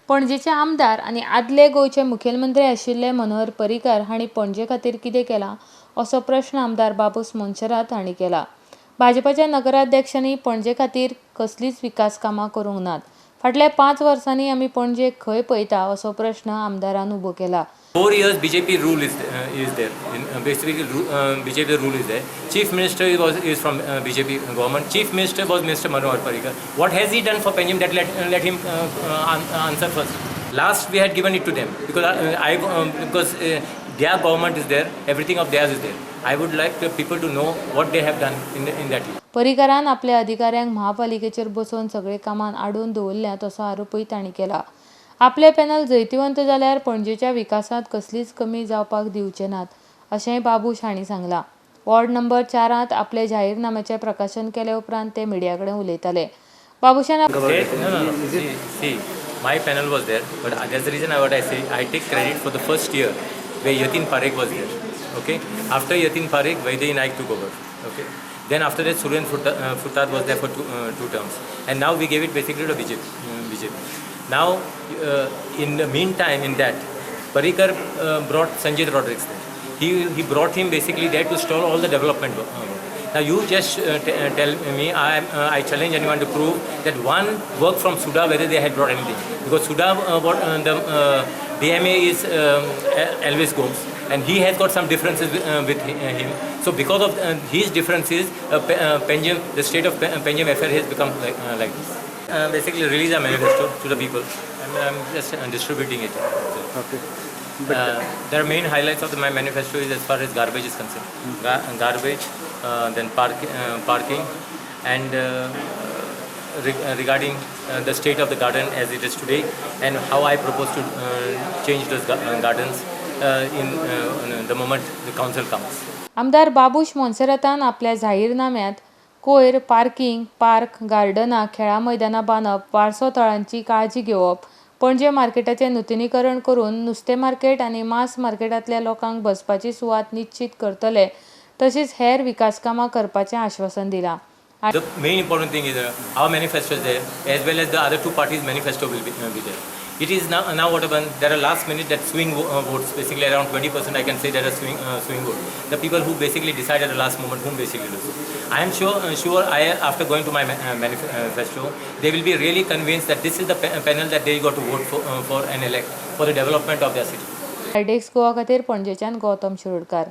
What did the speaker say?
पणजेचे आमदार आनी आदले गोंयचे मुखेलमंत्री आशिल्ले मनोहर पर्रीकार हांणी पणजे खातीर कितें केलां असो प्रश्न आमदार बाबूस मोन्सेरात हांणी केला. भाजपाच्या नगराध्यक्षांनी पणजे खातीर कसलीच विकास कामां करूंक नात. फाटल्या 5 वर्सांनी आमी पणजेक खंय पळयता असो प्रश्न आमदारान उबो केला. 4 years BJP rule is there. Basically, BJP rule is there. Chief Minister is from BJP government. Chief Minister was Mr. Manohar Parrikar. What has he done for Panjim? That let him answer first. Last we had given it to them because their government is there. Everything of theirs is there. I would like the people to know what they have done in that year. पर्रीकारान आपल्या अधिकाऱ्यांक महापालिकेचेर बसोवन सगळे कामान आडोवन दवरल्यात असो आरोपय तांणी केला. आपले पॅनल जैतिवंत जाल्यार पणजेच्या विकासांत कसलीच कमी जावपाक दिवचे नात अशेंय बाबूश हांणी सांगलां. वॉर्ड नंबर 4 आपले जाहीरनाम्याचे प्रकाशन केले उपरांत ते मिडिया कडेन उलयताले. Babushan My panel was there, but that's the reason I take credit for the first year where Yatin Parekh was there. Okay, after Yatin Parekh, Vaidehi Naik took over. Okay, then after that Suryan Futad was there for two terms, and now we gave it basically to BJP. Now, in the meantime, in that, Parrikar brought Sanjay Rodriguez there. He brought him basically there to stall all the development work. Now you just tell me, I challenge anyone to prove that one work from Suda whether they had brought anything. Because Suda, the DMA is Elvis Gomes, and he has got some differences with him. So because of his differences, Panjim, the state of Panjim affair has become like this. Basically release a manifesto to the people. I'm just distributing it. Okay. There are main highlights of my manifesto is as far as garbage is concerned. Garbage, then parking, and regarding the state of the garden as it is today, and how I propose to change those gardens in the moment the council comes. आमदार बाबूश मोन्सेरातान आपल्या जाहीरनाम्यात कोयर, parking, park, गार्डनां, खेळा मैदानां बांदप, वारसो थळांची काळजी घेवप, पणजे मार्केटाचें नूतनीकरण करून नुस्तें मार्केट आनी मास मार्केटांतल्या लोकांक बसपाची सुवात निश्चित करतले तशेंच हेर विकास कामां करपाचें आश्वासन दिलां. The main important thing is our manifesto is there, as well as the other two parties' manifesto will be there. It is now what happened. There are last minute that swing votes, basically around 20%. I can say there are swing votes. The people who basically decide at the last moment whom basically lose. I am sure after going to my manifesto, they will be really convinced that this is the panel that they got to vote for and elect for the development of their city. IDEX Goa खातीर पणजेच्यान गौतम शिरोडकार.